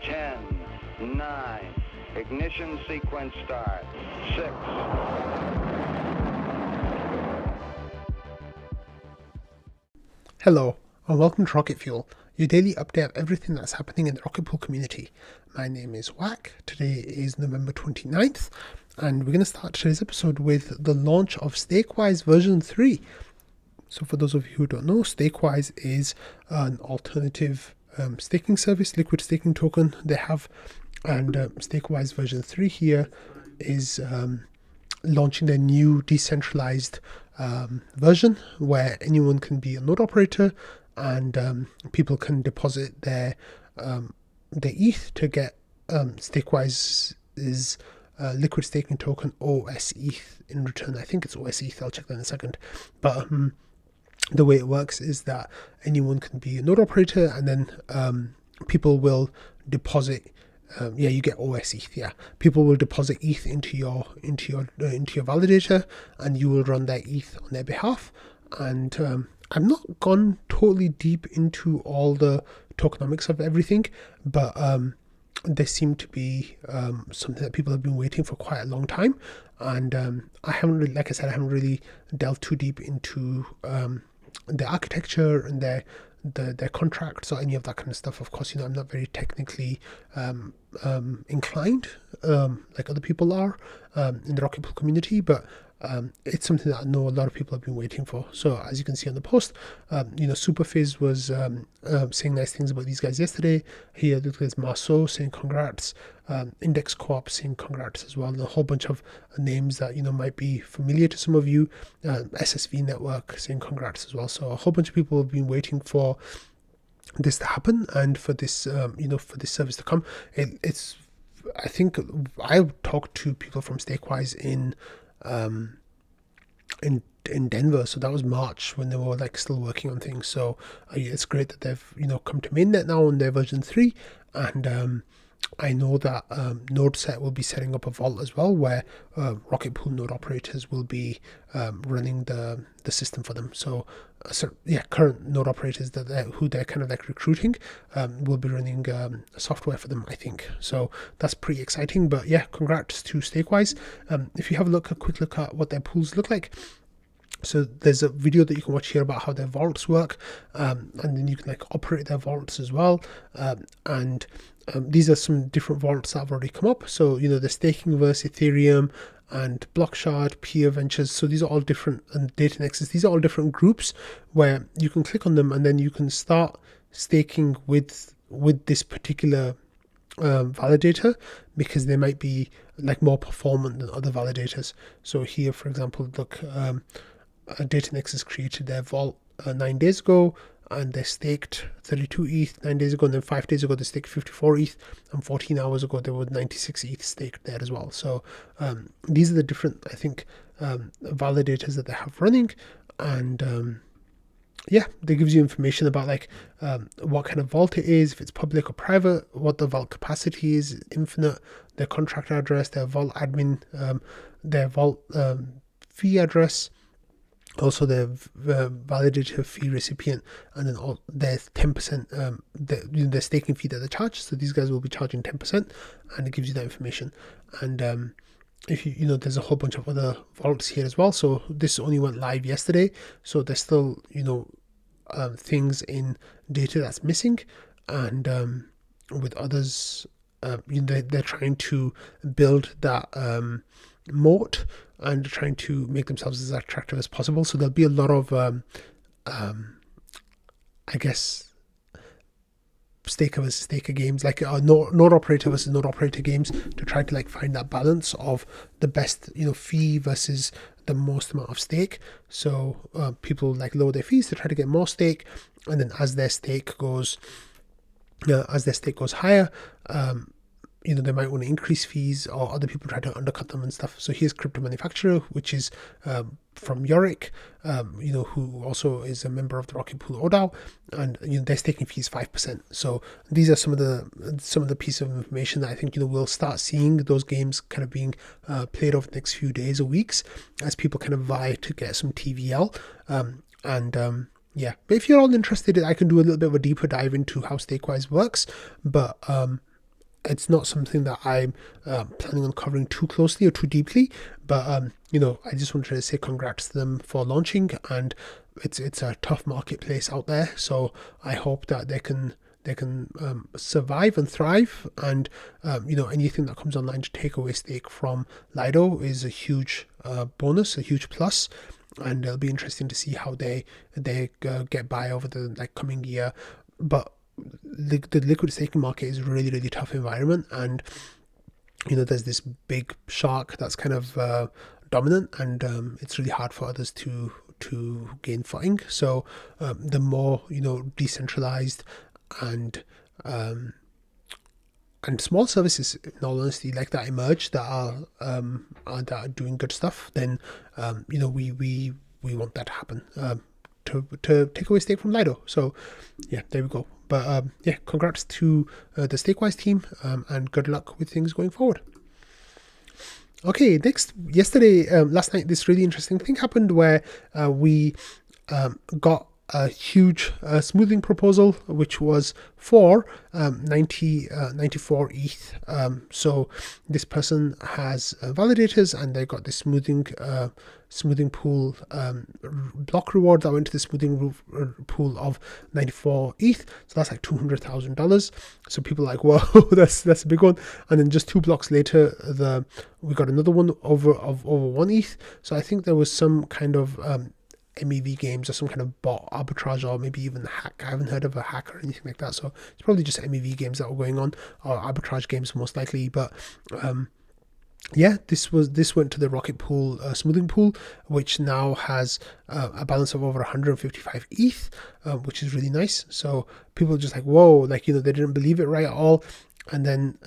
10, 9, ignition sequence start. 6. Hello, and welcome to Rocket Fuel, your daily update of everything that's happening in the Rocket Pool community. My name is Wack. Today is November 29th, and we're going to start today's episode with the launch of Stakewise version 3. So for those of you who don't know, Stakewise is an alternative staking service, liquid staking token they have, and Stakewise version 3 here is launching their new decentralized version where anyone can be a node operator, and people can deposit their ETH to get Stakewise's liquid staking token OSETH in return. I think it's OSETH, I'll check that in a second. But the way it works is that anyone can be a node operator, and then people will deposit. You get OSETH. Yeah, people will deposit ETH into your validator, and you will run their ETH on their behalf. And I've not gone totally deep into all the tokenomics of everything, but they seem to be something that people have been waiting for quite a long time. And I haven't really, like I said, I haven't really delved too deep into the architecture and their contracts or any of that kind of stuff. Of course, I'm not very technically inclined like other people are in the Rocket Pool community, but it's something that I know a lot of people have been waiting for. So as you can see on the post, Superfizz was saying nice things about these guys yesterday. Here there's Marceau saying congrats, Index Co-op saying congrats as well, and a whole bunch of names that might be familiar to some of you. SSV Network saying congrats as well. So a whole bunch of people have been waiting for this to happen, and for this for this service to come. It's I think I've talked to people from Stakewise in Denver, so that was March when they were still working on things. So it's great that they've come to mainnet now on their version 3, and I know that NodeSet will be setting up a vault as well, where Rocket Pool node operators will be running the system for them. So current node operators who they're kind of recruiting will be running software for them, I think. So that's pretty exciting. But yeah, congrats to Stakewise. If you have a quick look at what their pools look like. So there's a video that you can watch here about how their vaults work, and then you can operate their vaults as well. And these are some different vaults that have already come up. So the Stakingverse, Ethereum, and Blockshard, Peer Ventures. So these are all different, and Data Nexus. These are all different groups where you can click on them, and then you can start staking with this particular validator, because they might be more performant than other validators. So here, for example, look. Data Nexus created their vault 9 days ago, and they staked 32 ETH 9 days ago, and then 5 days ago they staked 54 ETH, and 14 hours ago there were 96 ETH staked there as well. So these are the different, I think, validators that they have running, and that gives you information about what kind of vault it is, if it's public or private, what the vault capacity is, infinite, their contract address, their vault admin, their vault fee address, also their validator fee recipient, and then their 10% their staking fee that they charge. So these guys will be charging 10%, and it gives you that information. And if there's a whole bunch of other vaults here as well. So this only went live yesterday, so there's still things in data that's missing, and with others they're trying to build that moat and trying to make themselves as attractive as possible. So there'll be a lot of I guess staker versus staker games, node operator versus node operator games, to try to find that balance of the best fee versus the most amount of stake. So people lower their fees to try to get more stake, and then as their stake goes higher, they might want to increase fees, or other people try to undercut them and stuff. So here's Crypto Manufacturer, which is from Yorick, who also is a member of the Rocket Pool ODAO, and their staking fee is 5%. So these are some of the pieces of information that I think we'll start seeing those games kind of being played over the next few days or weeks, as people kind of vie to get some TVL. But if you're all interested, I can do a little bit of a deeper dive into how Stakewise works. But it's not something that I'm planning on covering too closely or too deeply, but I just wanted to say congrats to them for launching, and it's a tough marketplace out there, so I hope that they can survive and thrive, and anything that comes online to take away stake from Lido is a huge bonus, a huge plus, and it'll be interesting to see how they get by over the coming year. But the liquid staking market is a really, really tough environment, and there's this big shark that's kind of dominant, and it's really hard for others to gain footing. So the more decentralized and small services, in all honesty, like that emerge, that are doing good stuff, then we want that to happen, to take away stake from Lido. So yeah, there we go. But congrats to the Stakewise team, and good luck with things going forward. Okay, next, last night, this really interesting thing happened where we got a huge smoothing proposal, which was for 94 ETH. So this person has validators, and they got this smoothing pool block reward that went to the smoothing pool of 94 ETH. So that's like $200,000. So people are like, whoa, that's a big one. And then just 2 blocks later, we got another one over 1 ETH. So I think there was some kind of MEV games or some kind of bot arbitrage, or maybe even hack. I haven't heard of a hack or anything like that, so it's probably just MEV games that were going on, or arbitrage games most likely. But this went to the Rocket Pool smoothing pool, which now has a balance of over 155 ETH, which is really nice. So people are just like, whoa, they didn't believe it right at all. And then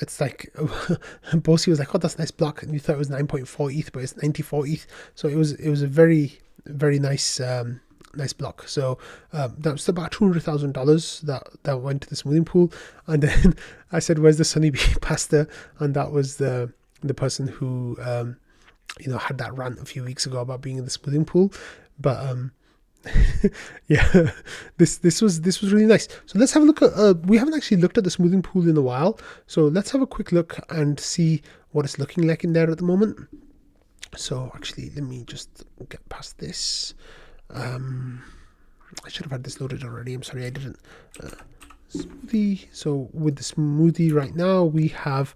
it's like Bosi was like, oh, that's a nice block, and you thought it was 9.4 ETH, but it's 94 ETH. So it was a very, very nice block. So that was about $200,000 that went to the smoothing pool. And then I said, where's the Sunny Bee pasta? And that was the person who had that rant a few weeks ago about being in the smoothing pool. But yeah, this was really nice. So let's have a look at we haven't actually looked at the smoothing pool in a while, so let's have a quick look and see what it's looking like in there at the moment. So actually, let me just get past this. I should have had this loaded already. I'm sorry, I didn't. Smoothie. So with the smoothie right now, we have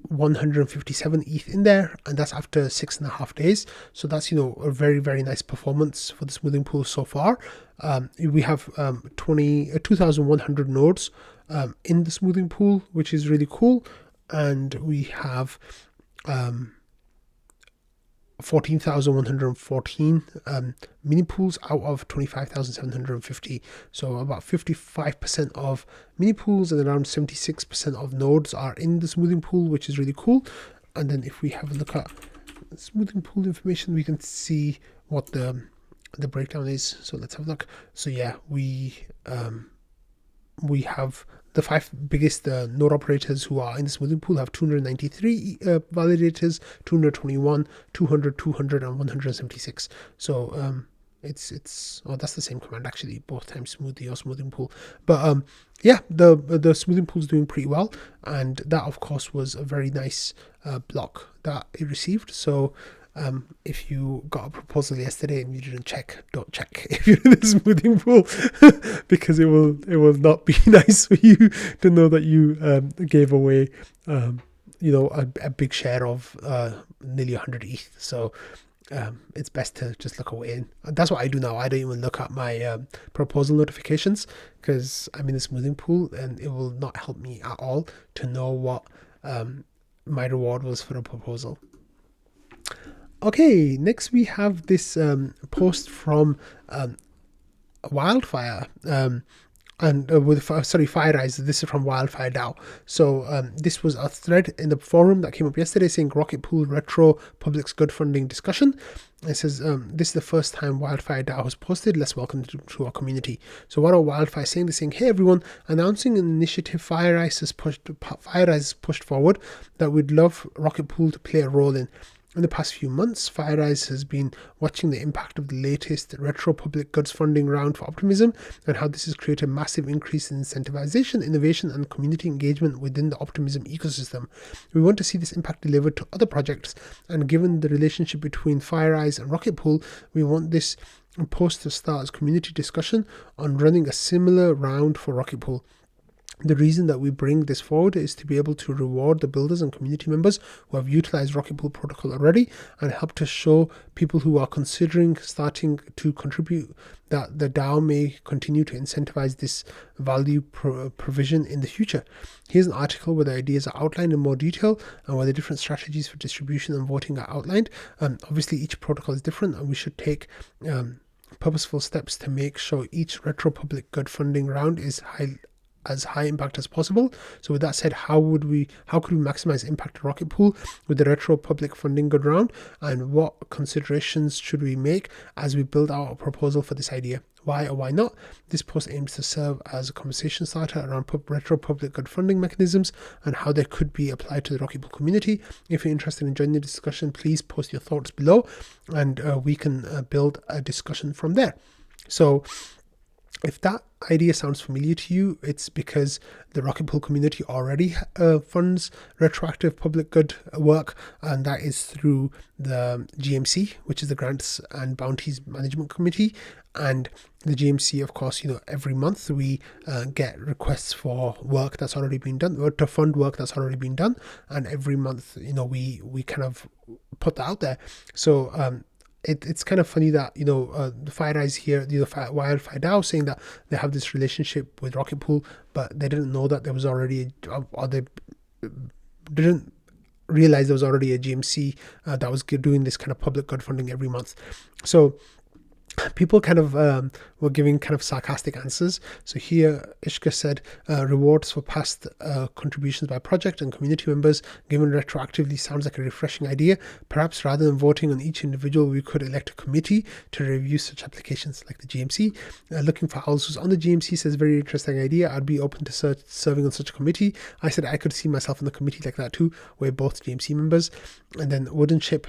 157 ETH in there, and that's after 6.5 days. So that's a very, very nice performance for the smoothing pool so far. We have 2,100 nodes in the smoothing pool, which is really cool, and we have 14,114 mini pools out of 25,750. So about 55% of mini pools and around 76% of nodes are in the smoothing pool, which is really cool. And then if we have a look at smoothing pool information, we can see what the breakdown is. So let's have a look. So yeah, we have the 5 biggest node operators who are in the smoothing pool have 293 validators, 221, 200, 200, and 176. So it's that's the same command actually, both times smoothie or smoothing pool. But the smoothing pool is doing pretty well, and that of course was a very nice block that it received. So if you got a proposal yesterday and you didn't check, don't check if you're in the smoothing pool, because it will not be nice for you to know that you gave away a big share of nearly 100 ETH. So it's best to just look away. And that's what I do now. I don't even look at my proposal notifications, because I'm in the smoothing pool, and it will not help me at all to know what my reward was for a proposal. Okay, next we have this post from Wildfire, FireEyes. This is from Wildfire DAO. So this was a thread in the forum that came up yesterday saying Rocket Pool Retro Public's Good Funding Discussion. It says, this is the first time Wildfire DAO has posted. Let's welcome to our community. So what are Wildfire saying? They're saying, hey everyone, announcing an initiative FireEyes has pushed forward that we'd love Rocket Pool to play a role in. In the past few months, FireEyes has been watching the impact of the latest retro public goods funding round for Optimism and how this has created a massive increase in incentivization, innovation, and community engagement within the Optimism ecosystem. We want to see this impact delivered to other projects, and given the relationship between FireEyes and Rocket Pool, we want this post to start as community discussion on running a similar round for Rocket Pool. The reason that we bring this forward is to be able to reward the builders and community members who have utilized Rocket Pool protocol already and help to show people who are considering starting to contribute that the DAO may continue to incentivize this value provision in the future. Here's an article where the ideas are outlined in more detail and where the different strategies for distribution and voting are outlined. Obviously, each protocol is different, and we should take purposeful steps to make sure each retro public good funding round is as high impact as possible. So with that said, how could we maximize impact of Rocket Pool with the retro public funding good round, and what considerations should we make as we build out a proposal for this idea? Why or why not? This post aims to serve as a conversation starter around retro public good funding mechanisms and how they could be applied to the Rocket Pool community. If you're interested in joining the discussion, please post your thoughts below, and we can build a discussion from there. So if that idea sounds familiar to you, it's because the Rocket Pool community already funds retroactive public good work, and that is through the GMC, which is the Grants and Bounties Management Committee. And the GMC, of course, every month we get requests for work that's already been done, or to fund work that's already been done, and every month, we kind of put that out there. So it's kind of funny that the FireEyes here, Wildfire DAO, saying that they have this relationship with Rocket Pool, but they didn't know that there was already or they didn't realize there was already a GMC that was doing this kind of public good funding every month. So people kind of were giving kind of sarcastic answers. So here Ishka said, rewards for past contributions by project and community members given retroactively sounds like a refreshing idea. Perhaps rather than voting on each individual, we could elect a committee to review such applications like the GMC. Looking for Owls, who's on the GMC, says very interesting idea. I'd be open to serving on such a committee. I said I could see myself in the committee like that too. We're both GMC members. And then Wooden Chip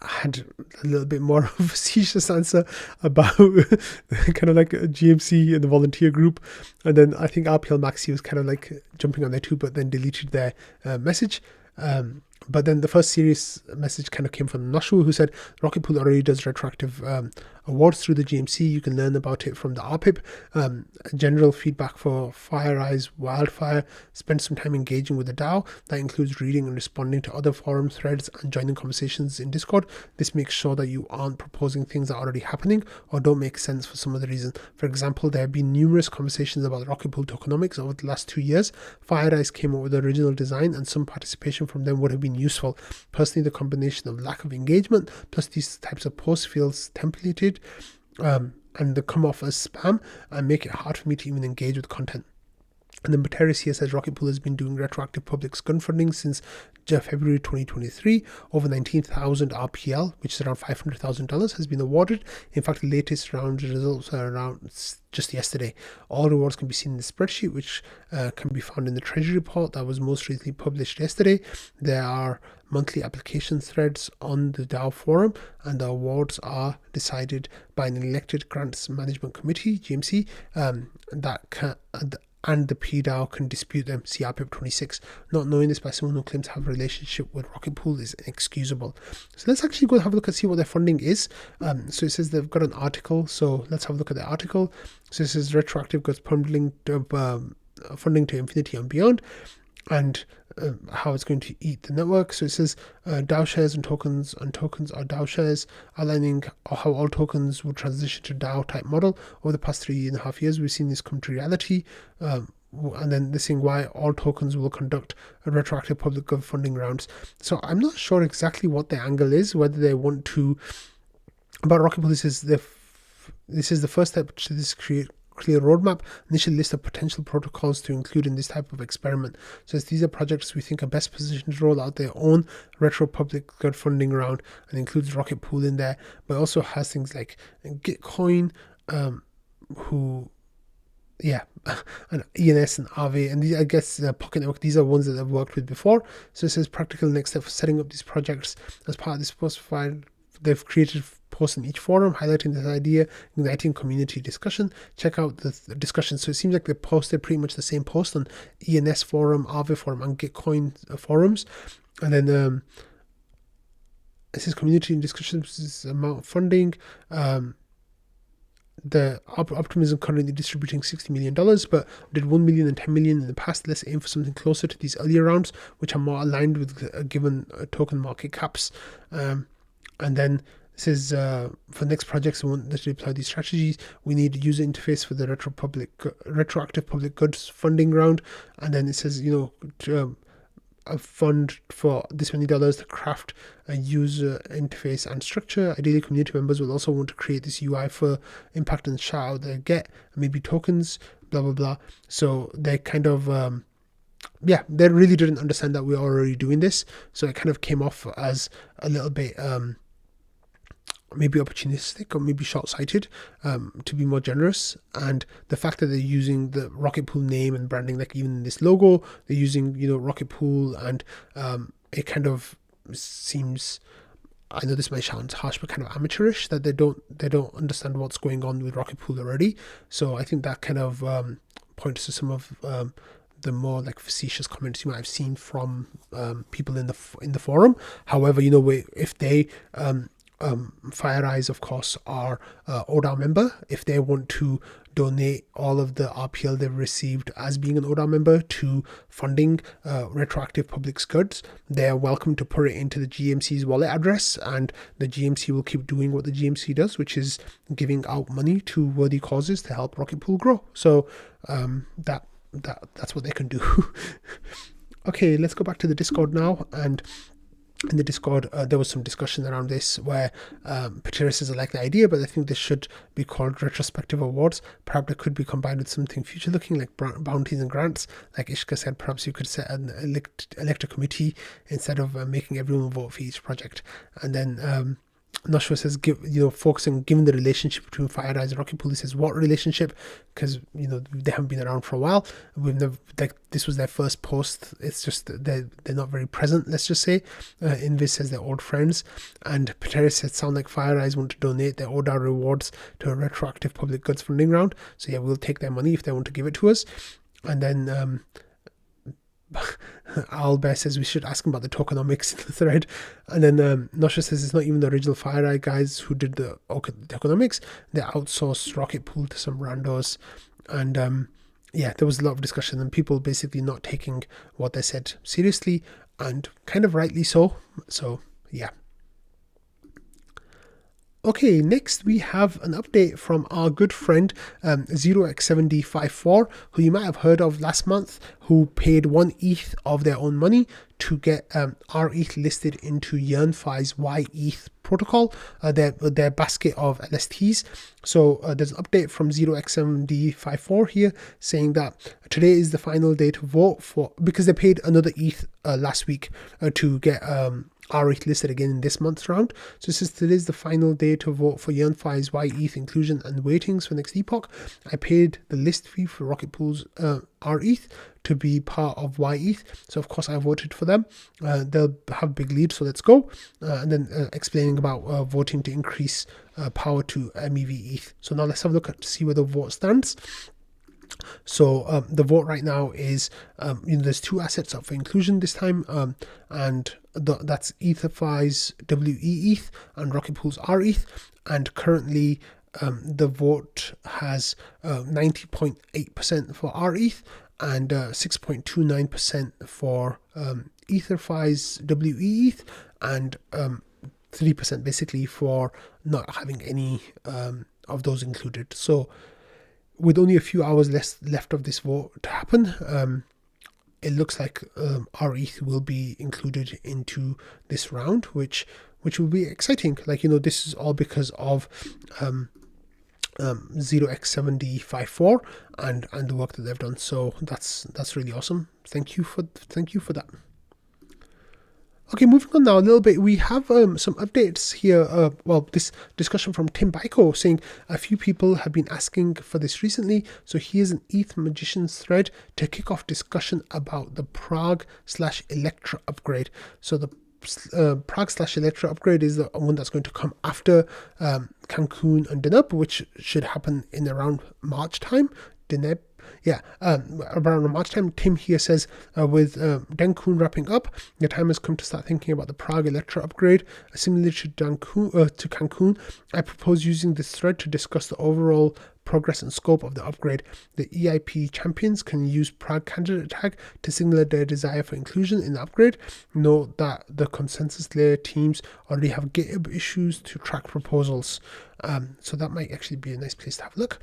had a little bit more of a facetious answer about kind of like a GMC and the volunteer group. And then I think RPL Maxi was kind of like jumping on there too, but then deleted their message. But then the first serious message kind of came from Noshu, who said Rocket Pool already does retroactive awards through the GMC. You can learn about it from the RPIP. General feedback for FireEyes Wildfire: spend some time engaging with the DAO. That includes reading and responding to other forum threads and joining conversations in Discord. This makes sure that you aren't proposing things that are already happening or don't make sense for some other reason. For example, there have been numerous conversations about Rocket Pool tokenomics over the last 2 years. FireEyes came up with the original design, and some participation from them would have been useful. Personally, the combination of lack of engagement plus these types of posts feels templated and they come off as spam and make it hard for me to even engage with content. And then Materis here says Rocket Pool has been doing retroactive public gun funding since February 2023. Over 19,000 RPL, which is around $500,000, has been awarded. In fact, the latest round results are around just yesterday. All rewards can be seen in the spreadsheet, which can be found in the Treasury report that was most recently published yesterday. There are monthly application threads on the DAO forum, and the awards are decided by an elected grants management committee, GMC, and the PDAO can dispute them, see RPIP 26. Not knowing this by someone who claims to have a relationship with Rocket Pool is inexcusable. So let's actually go have a look and see what their funding is. So it says they've got an article, so let's have a look at the article. So this is retroactive goods funding to infinity and beyond, and how it's going to eat the network. So it says DAO shares and tokens are DAO shares, outlining how all tokens will transition to DAO type model. Over the past 3.5 years, we've seen this come to reality. And then this thing why all tokens will conduct a retroactive public good funding rounds. So I'm not sure exactly what the angle is, whether they want to. About Rocket Pool, this is the first step to this clear roadmap, initial list of potential protocols to include in this type of experiment. So these are projects we think are best positioned to roll out their own retro public good funding round, and includes Rocket Pool in there, but also has things like Gitcoin, who yeah, and ENS and Aave, and these, I guess, Pocket Network, these are ones that I've worked with before. So it says practical next step for setting up these projects. As part of this post file, they've created posts in each forum highlighting this idea, igniting community discussion. Check out the discussion. So it seems like they posted pretty much the same post on ENS forum, Aave forum, and Gitcoin forums. And then it says community discussions, amount of funding. The Optimism currently distributing $60 million, but did 1 million and 10 million in the past. Let's aim for something closer to these earlier rounds, which are more aligned with given token market caps. And then this is for next projects we want to deploy these strategies. We need a user interface for the retroactive public goods funding round. And then it says, a fund for this many dollars to craft a user interface and structure. Ideally, community members will also want to create this UI for impact and shout out their get, maybe tokens, blah, blah, blah. So they kind of, they really didn't understand that we're already doing this. So it kind of came off as a little bit, maybe opportunistic or maybe short-sighted, to be more generous. And the fact that they're using the Rocket Pool name and branding, like even in this logo, they're using, Rocket Pool, and it kind of seems, I know this might sound harsh, but kind of amateurish, that they don't understand what's going on with Rocket Pool already. So I think that kind of points to some of the more like facetious comments you might have seen from people in the forum. However, if they FireEyes, of course, are ODA member. If they want to donate all of the RPL they've received as being an ODA member to funding retroactive public goods, they're welcome to put it into the GMC's wallet address, and the GMC will keep doing what the GMC does, which is giving out money to worthy causes to help Rocket Pool grow. So that's what they can do. Okay, let's go back to the Discord now. And in the Discord, there was some discussion around this where Pateris is like the idea, but I think this should be called retrospective awards. Perhaps it could be combined with something future looking like bounties and grants. Like Ishka said, perhaps you could set an Electra committee instead of making everyone vote for each project. And then Noshua says, focusing given the relationship between FireEyes and Rocket Pool. He says, what relationship? Because they haven't been around for a while. We've never, this was their first post. It's just that they're not very present, let's just say. Invis says they're old friends, and Pateris said, sound like FireEyes want to donate their ODA rewards to a retroactive public goods funding round. So yeah, we'll take their money if they want to give it to us. And then Albert says we should ask him about the tokenomics in the thread. And then Nosha says it's not even the original FireEye guys who did the tokenomics. They outsourced Rocket Pool to some randos. And there was a lot of discussion and people basically not taking what they said seriously, and kind of rightly so. So yeah. Okay, next we have an update from our good friend 0x7D54, who you might have heard of last month, who paid 1 ETH of their own money to get rETH listed into yETH's yETH protocol, their basket of LSTs. So there's an update from 0x7D54 here saying that today is the final day to vote for, because they paid another ETH last week to get rETH listed again in this month's round. So this is today's the final day to vote for yETH's yETH inclusion and weightings for next epoch. I paid the list fee for Rocket Pool's rETH to be part of yETH, so of course I voted for them. They'll have big lead, so let's go. And then explaining about voting to increase power to MEV-ETH. So now let's have a look to see where the vote stands. So the vote right now is, there's 2 assets up for inclusion this time, and that's Etherfi's wETH and Rocket Pool's rETH, and currently the vote has 90.8% for rETH and 6.29% for Etherfi's wETH, and 3% basically for not having any of those included. So with only a few hours left of this vote to happen, it looks like rETH will be included into this round, which will be exciting. This is all because of 0x7D54 and the work that they've done. So that's really awesome. Thank you for that. Okay, moving on now a little bit, we have some updates here. This discussion from Tim Byko saying a few people have been asking for this recently. So here's an ETH Magicians thread to kick off discussion about the Prague/Electra upgrade. So the Prague/Electra upgrade is the one that's going to come after Cancun and Deneb, which should happen in around March time. Around March time. Tim here says, with Cancun wrapping up, the time has come to start thinking about the Prague Electra upgrade. Similar to Cancun, I propose using this thread to discuss the overall progress and scope of the upgrade. The EIP champions can use Prague candidate tag to signal their desire for inclusion in the upgrade. Note that the consensus layer teams already have GitHub issues to track proposals. So that might actually be a nice place to have a look.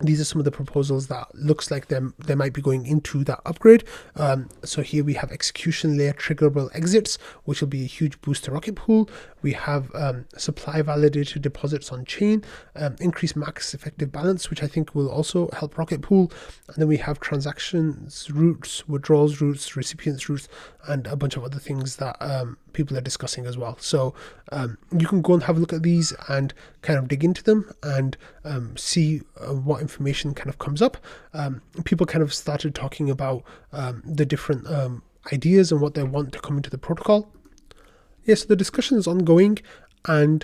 These are some of the proposals that looks like they might be going into that upgrade. So here we have execution layer triggerable exits, which will be a huge boost to Rocket Pool. We have supply validated deposits on chain, increase max effective balance, which I think will also help Rocket Pool. And then we have transactions routes, withdrawals routes, recipients routes, and a bunch of other things that people are discussing as well. So you can go and have a look at these and kind of dig into them and see what information kind of comes up. People kind of started talking about the different ideas and what they want to come into the protocol. Yes, so the discussion is ongoing and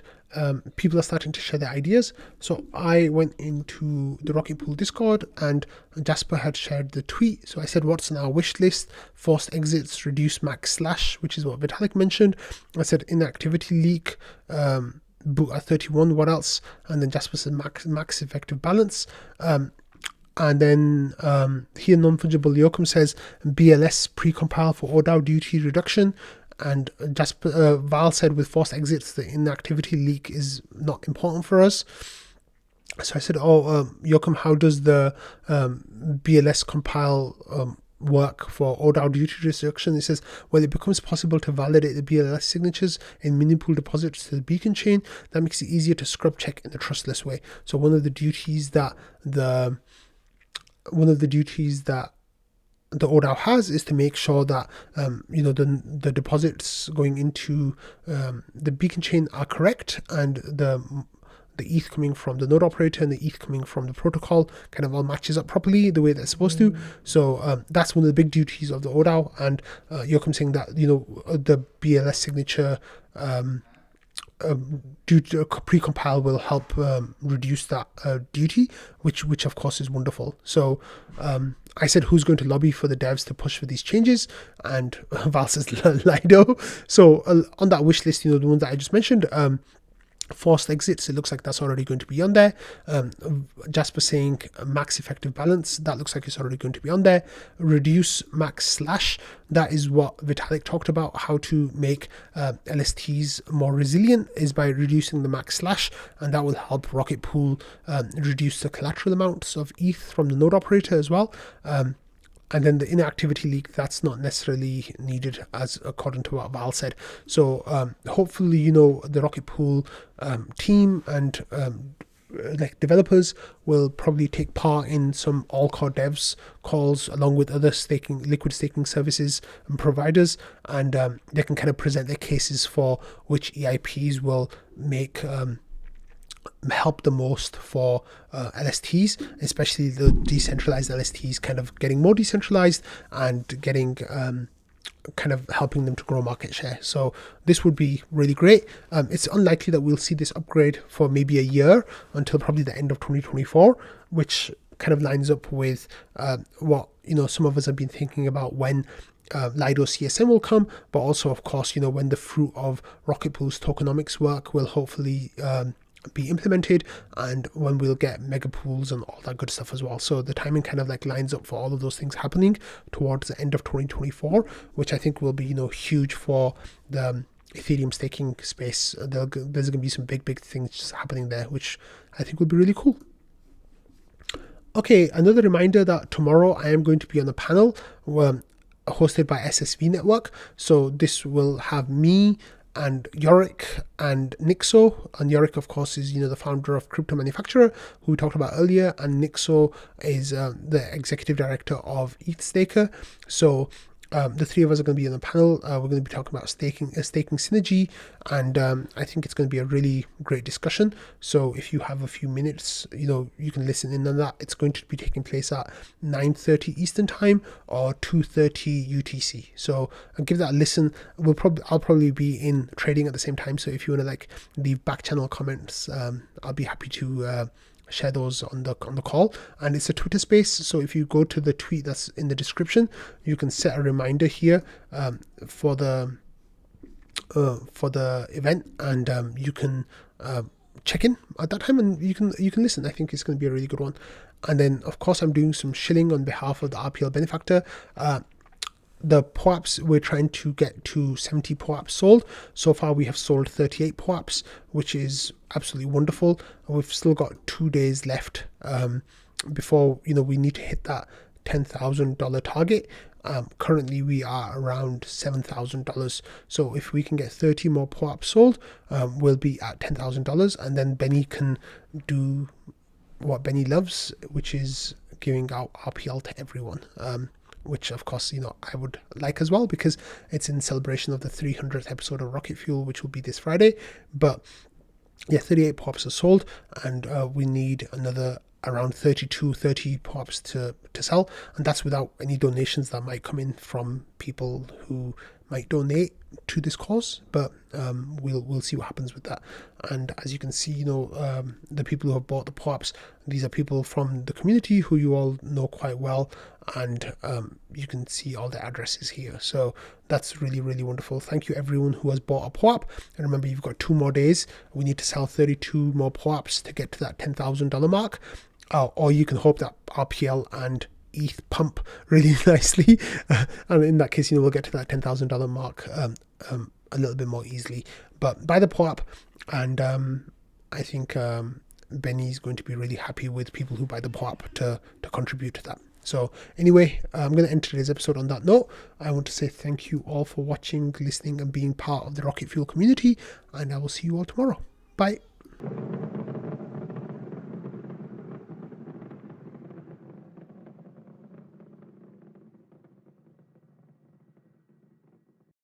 people are starting to share their ideas. So I went into the Rocket Pool Discord and Jasper had shared the tweet. So I said, what's on our wish list? Forced exits, reduce max slash, which is what Vitalik mentioned. I said inactivity leak, boot at 31, what else? And then Jasper said max effective balance. And then here non-fungible Yoakum says BLS precompile for ODAO duty reduction. And Jasper Val said with forced exits, the inactivity leak is not important for us. So I said, Yoakum, how does the BLS compile work for ODAO duty reduction? He says, well, it becomes possible to validate the BLS signatures in mini pool deposits to the beacon chain. That makes it easier to scrub check in a trustless way. So one of the duties that the ODAO has is to make sure that the deposits going into the beacon chain are correct, and the ETH coming from the node operator and the ETH coming from the protocol kind of all matches up properly the way they're supposed to. So that's one of the big duties of the ODAO. And Yoakum saying that the BLS signature precompile will help reduce that duty, which of course is wonderful. So I said, who's going to lobby for the devs to push for these changes? And Val says Lido. So on that wish list, the ones that I just mentioned, forced exits, it looks like that's already going to be on there. Jasper saying max effective balance, that looks like it's already going to be on there. Reduce max slash, that is what Vitalik talked about, how to make LSTs more resilient is by reducing the max slash, and that will help Rocket Pool reduce the collateral amounts of ETH from the node operator as well. And then the inactivity leak, that's not necessarily needed, as according to what Val said. So hopefully, the Rocket Pool team and developers will probably take part in some all-core devs calls along with other liquid staking services and providers, and they can kind of present their cases for which EIPs will make help the most for LSTs, especially the decentralized LSTs kind of getting more decentralized and getting kind of helping them to grow market share. So this would be really great. It's unlikely that we'll see this upgrade for maybe a year, until probably the end of 2024, which kind of lines up with what some of us have been thinking about when Lido CSM will come, but also of course when the fruit of Rocket Pool's tokenomics work will hopefully be implemented, and when we'll get mega pools and all that good stuff as well. So the timing kind of lines up for all of those things happening towards the end of 2024, which I think will be huge for the Ethereum staking space. There's going to be some big things happening there, which I think will be really cool. Okay, another reminder that tomorrow I am going to be on a panel hosted by SSV Network. So this will have me and Yorick and Nixo. And Yorick, of course, is the founder of Crypto Manufacturer, who we talked about earlier, and Nixo is the executive director of ETH Staker. So the three of us are going to be on the panel. We're going to be talking about staking synergy, and I think it's going to be a really great discussion. So if you have a few minutes, you can listen in on that. It's going to be taking place at 9:30 Eastern time or 2:30 UTC. So give that a listen. I'll probably be in trading at the same time. So if you want to leave back channel comments, I'll be happy to share those on the call. And it's a Twitter space, so if you go to the tweet that's in the description, you can set a reminder here for the event, and you can check in at that time, and you can listen. I think it's going to be a really good one. And then of course I'm doing some shilling on behalf of the RPL benefactor. The POAPs, we're trying to get to 70 POAPs sold. So far we have sold 38 POAPs, which is absolutely wonderful. We've still got 2 days left before we need to hit that $10,000 target. Currently we are around $7,000. So if we can get 30 more POAPs sold, we'll be at $10,000, and then Benny can do what Benny loves, which is giving out RPL to everyone. Which of course I would like as well, because it's in celebration of the 300th episode of Rocket Fuel, which will be this Friday. But yeah, 38 POAPs are sold, and we need another around 30 POAPs to sell, and that's without any donations that might come in from people who might donate to this cause. But we'll see what happens with that. And as you can see, the people who have bought the POAPs, these are people from the community who you all know quite well, and you can see all the addresses here. So that's really, really wonderful. Thank you everyone who has bought a POAP, and remember, you've got 2 more days. We need to sell 32 more POAPs to get to that $10,000 mark. Or you can hope that RPL and ETH pump really nicely, and in that case, we'll get to that $10,000 mark a little bit more easily. But buy the POAP, and I think Benny's going to be really happy with people who buy the POAP to contribute to that. So anyway, I'm going to end today's episode on that note. I want to say thank you all for watching, listening, and being part of the Rocket Fuel community, and I will see you all tomorrow. Bye.